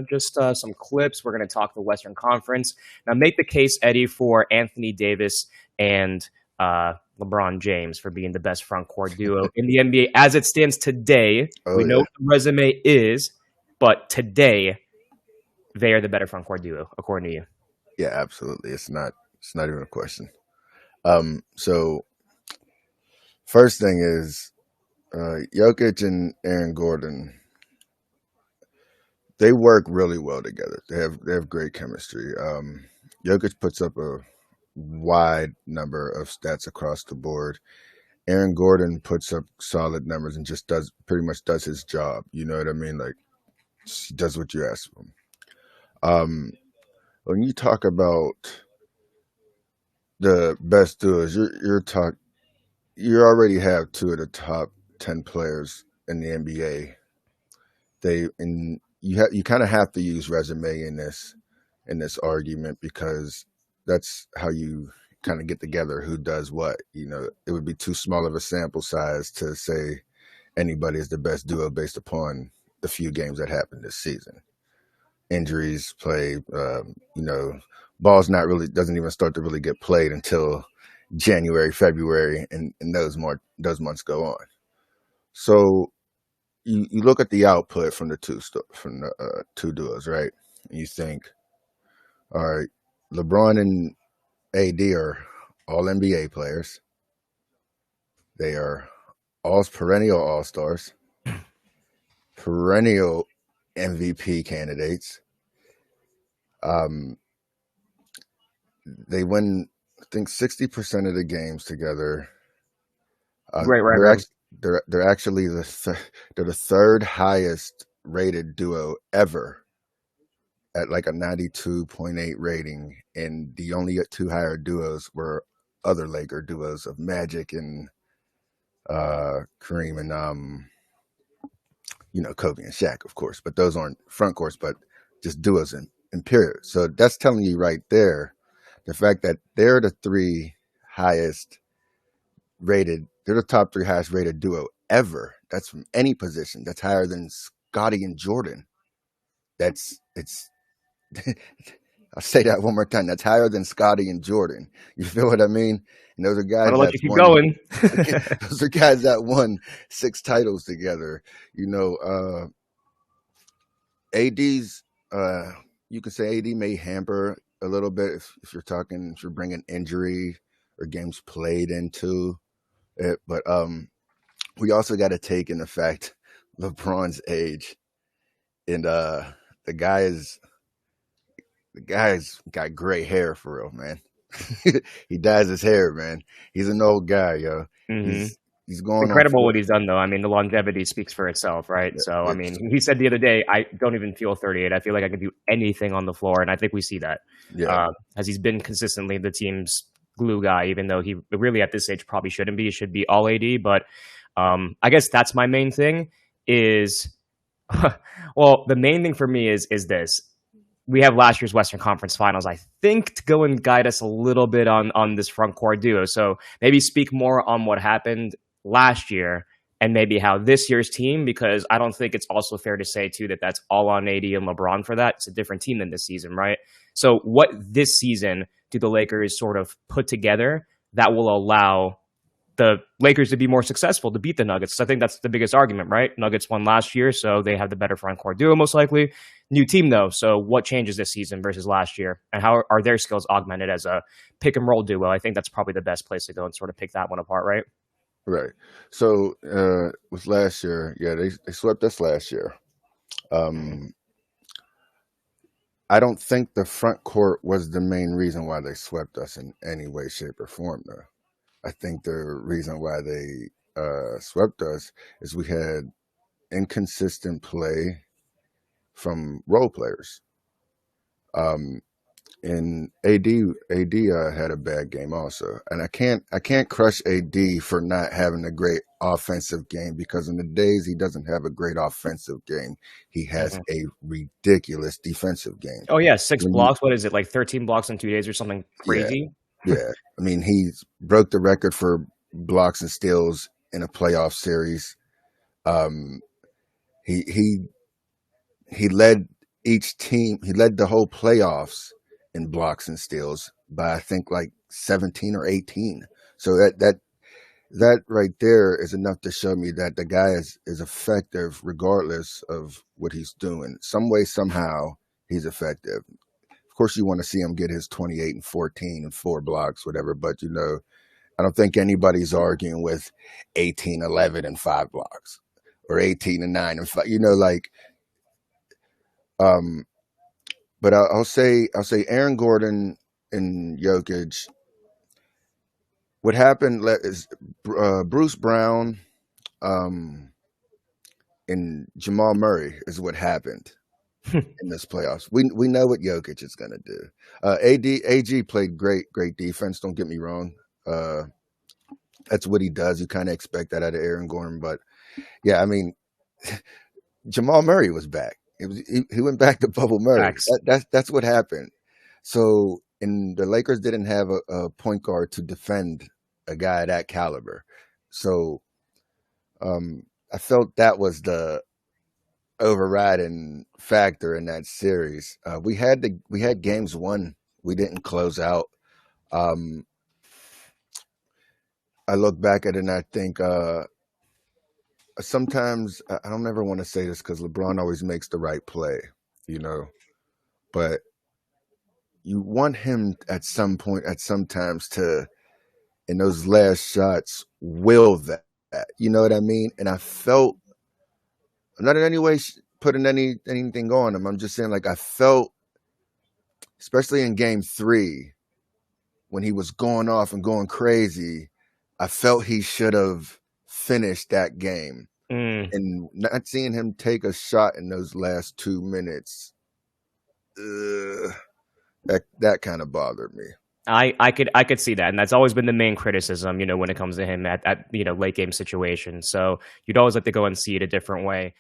Just some clips. We're going to talk the Western Conference. Now, make the case, Eddie, for Anthony Davis and LeBron James for being the best front court duo in the NBA as it stands today. Oh We know yeah, what the resume is, but today they are the better front court duo, according to you. yeah, absolutely. It's not even a question. So first thing is Jokic and Aaron Gordon. They work really well together. They have great chemistry. Jokic puts up a wide number of stats across the board. Aaron Gordon puts up solid numbers and just does pretty much does his job. You know what I mean? Like he does what you ask of him. Um, when you talk about the best duos, you already have two of the top 10 players in the NBA. You kind of have to use resume in this argument because that's how you kind of get together who does what. It would be too small of a sample size to say anybody is the best duo based upon the few games that happened this season. Injuries, play, ball's not really doesn't even start to really get played until January, February, and those months go on. So you look at the output from the two duos, right? And you think, all right, LeBron and AD are all NBA players. They are all perennial All Stars, perennial MVP candidates. Um, they win, I think, 60% of the games together. Great They're record. actually they're actually they're the third highest rated duo ever at like a 92.8 rating, and the only two higher duos were other Laker duos of Magic and Kareem and Kobe and Shaq, of course, but those aren't front courts, but just duos in period. So that's telling you right there the fact that they're the three highest they're the top three highest rated duo ever. That's from any position. That's higher than Scotty and Jordan. It's I'll say that one more time. That's higher than Scotty and Jordan. You feel what I mean? And those are I'm going guys to let you that's keep won. going. Those are guys that won 6 titles together. AD's. You could say AD may hamper a little bit if you're bringing injury or games played into it, but we also got to take in the fact LeBron's age, and the guy is the guy's got gray hair for real, man. He dyes his hair, man. He's an old guy, yo. hmm He's It's going on incredible four. what he's done, though. I mean, the longevity speaks for itself, right? So, I mean, It's he said the other day, I don't even feel 38. I feel like I can do anything on the floor. And I think we see that yeah, as he's been consistently the team's glue guy, even though he really at this age probably shouldn't be. It should be all AD. But I guess that's my main thing is, well, the main thing for me is this. We have last year's Western Conference Finals, I think, to go and guide us a little bit on this front court duo. So maybe speak more on what happened last year and maybe how this year's team, because I don't think it's also fair to say too that that's all on AD and LeBron for that. It's a different team than this season, right? So what this season do the Lakers sort of put together that will allow the Lakers to be more successful to beat the Nuggets? So I think that's the biggest argument, right? Nuggets won last year, so they have the better front court duo most likely. New team though, so what changes this season versus last year, and how are their skills augmented as a pick and roll duo? I think that's probably the best place to go and sort of pick that one apart, right? right. So with last year, yeah, they swept us last year. Um, I don't think the front court was the main reason why they swept us in any way, shape, or form, though. I think the reason why they swept us is we had inconsistent play from role players. Um, and AD had a bad game also, and I can't crush AD for not having a great offensive game because in the days he doesn't have a great offensive game, he has Mhm. a ridiculous defensive game. Oh yeah, six When you blocks. What is it, like 13 blocks in 2 days or something yeah crazy? yeah, I mean he broke the record for blocks and steals in a playoff series. Um, he he he led. each team. He led the whole playoffs in blocks and steals by I think like 17 or 18. So that right there is enough to show me that the guy is effective regardless of what he's doing. Some way, somehow, he's effective. Of course, you want to see him get his 28 and 14 and 4 blocks, whatever. But I don't think anybody's arguing with 18, 11 and 5 blocks or 18 and 9 and 5. Um, but I'll say Aaron Gordon and Jokic. What happened is Bruce Brown and Jamal Murray is what happened in this playoffs. We know what Jokic is going to do. AG played great defense. Don't get me wrong. That's what he does. You kind of expect that out of Aaron Gordon, but yeah, I mean, Jamal Murray was back. He went back to Bubble Murray. That's what happened. So, and the Lakers didn't have a point guard to defend a guy that caliber. So, I felt that was the overriding factor in that series. We had games won. We didn't close out. I look back at it and I think sometimes I don't ever want to say this because LeBron always makes the right play, but you want him at some point, at some times, to in those last shots will that. You know what I mean? And I felt I'm not in any way putting anything on him. I'm just saying, like, I felt, especially in game 3, when he was going off and going crazy, I felt he should have finished that game. And not seeing him take a shot in those last 2 minutes, that kind of bothered me. I could see that, and that's always been the main criticism, when it comes to him at late game situations. So you'd always like to go and see it a different way.